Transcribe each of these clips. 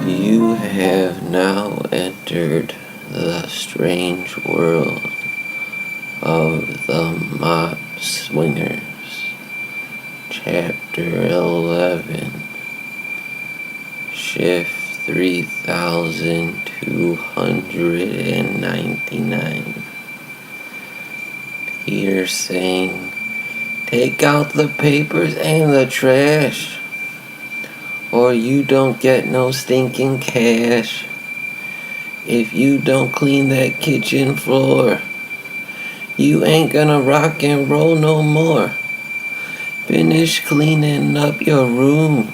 You have now entered the strange world of the Mop Swingers. Chapter 11. Shift 3299. Peter saying, "Take out the papers and the trash, or you don't get no stinking cash. If you don't clean that kitchen floor, you ain't gonna rock and roll no more. Finish cleaning up your room.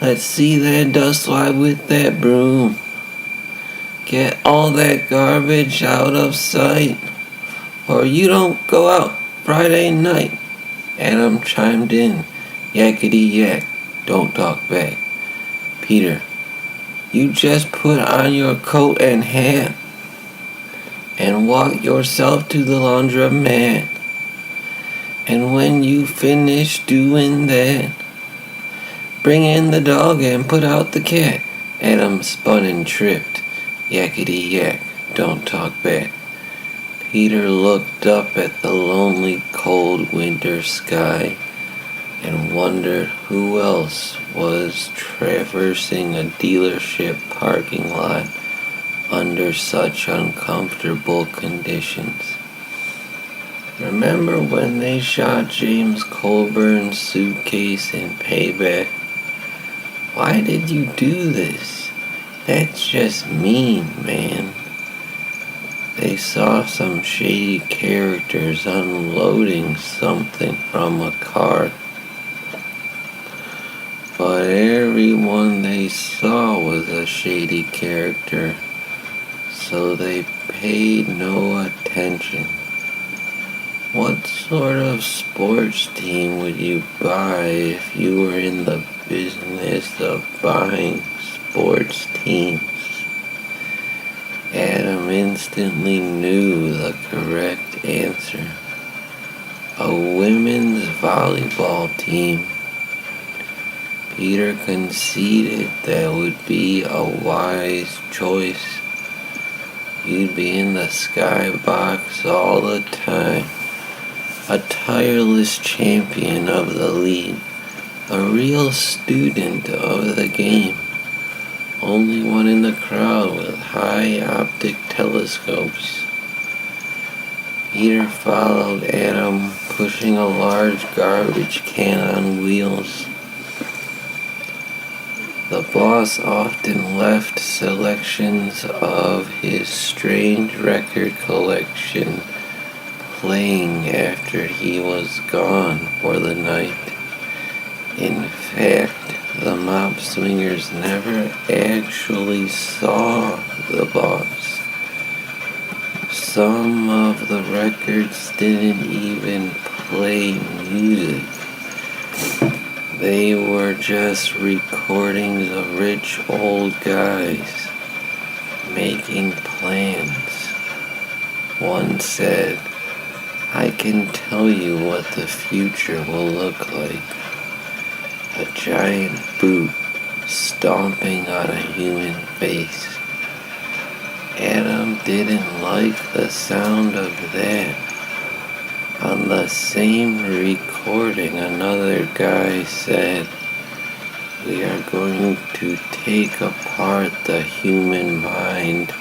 Let's see that dust wipe with that broom. Get all that garbage out of sight, or you don't go out Friday night." Adam chimed in, "Yakety yak, don't talk back. Peter, you just put on your coat and hat and walk yourself to the laundromat. And when you finish doing that, bring in the dog and put out the cat." Adam spun and tripped. Yakety yak, don't talk back. Peter looked up at the lonely, cold winter sky and wondered who else was traversing a dealership parking lot under such uncomfortable conditions. Remember when they shot James Colburn's suitcase in Payback? Why did you do this? That's just mean, man. They saw some shady characters unloading something from a car, but everyone they saw was a shady character, so they paid no attention. What sort of sports team would you buy if you were in the business of buying sports teams? Adam instantly knew the correct answer. A women's volleyball team. Peter conceded that would be a wise choice. You'd be in the skybox all the time. A tireless champion of the league. A real student of the game. Only one in the crowd with high optic telescopes. Peter followed Adam, pushing a large garbage can on wheels. The boss often left selections of his strange record collection playing after he was gone for the night. In fact, the Mop Swingers never actually saw the boss. Some of the records didn't even play music. They were just recordings of rich old guys making plans. One said, "I can tell you what the future will look like. A giant boot stomping on a human face." Adam didn't like the sound of that. On the same recording, another guy said, "We are going to take apart the human mind,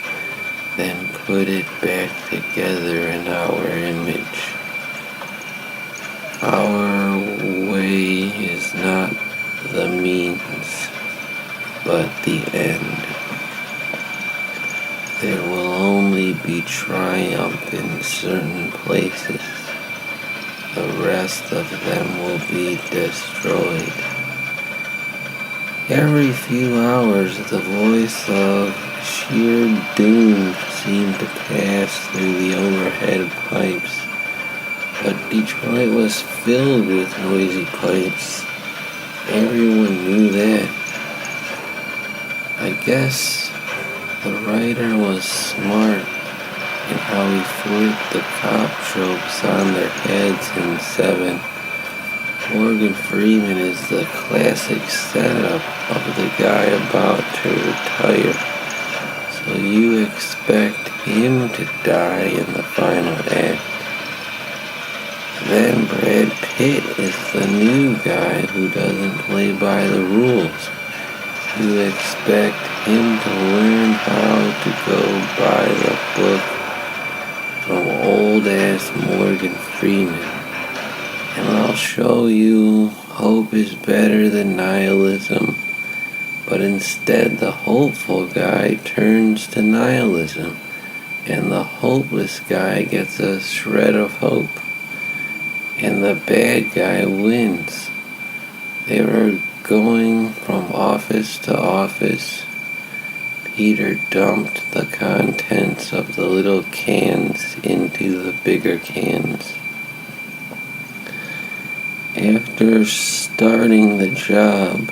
then put it back together in our image. Our way is not the means, but the end. There will only be triumph in certain places. The rest of them will be destroyed." Every few hours, the voice of sheer doom seemed to pass through the overhead pipes. But Detroit was filled with noisy pipes. Everyone knew that. I guess the writer was smart in how he flipped the cop tropes on their heads in 7. Morgan Freeman is the classic setup of the guy about to retire. So you expect him to die in the final act. Then Brad Pitt is the new guy who doesn't play by the rules. You expect him to learn how to go by the book from old-ass Morgan Freeman. And I'll show you hope is better than nihilism. But instead the hopeful guy turns to nihilism, and the hopeless guy gets a shred of hope, and the bad guy wins. They were going from office to office. Peter dumped the contents of the little cans into the bigger cans. After starting the job,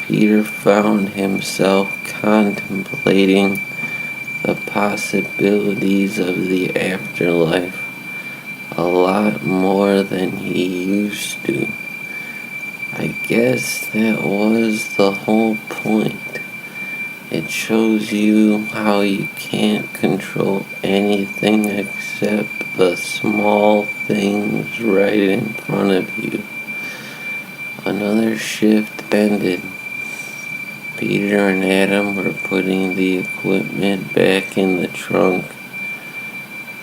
Peter found himself contemplating the possibilities of the afterlife a lot more than he used to. I guess that was the whole point. It shows you how you can't control anything except the small things right in front of you. Another shift ended. Peter and Adam were putting the equipment back in the trunk.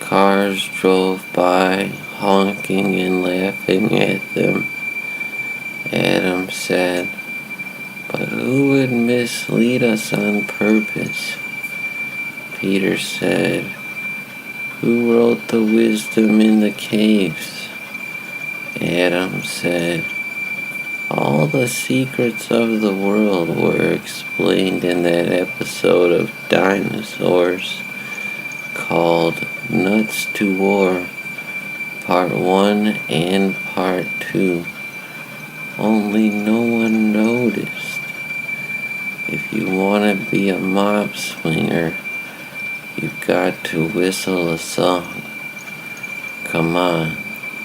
Cars drove by, honking and laughing at them. Adam said, "But who would mislead us on purpose?" Peter said, "Who wrote the wisdom in the caves?" Adam said, "All the secrets of the world were explained in that episode of Dinosaurs called Nuts to War, Part 1 and Part 2. Only no one noticed. If you want to be a mop swinger, you've got to whistle a song. Come on,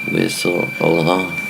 whistle along."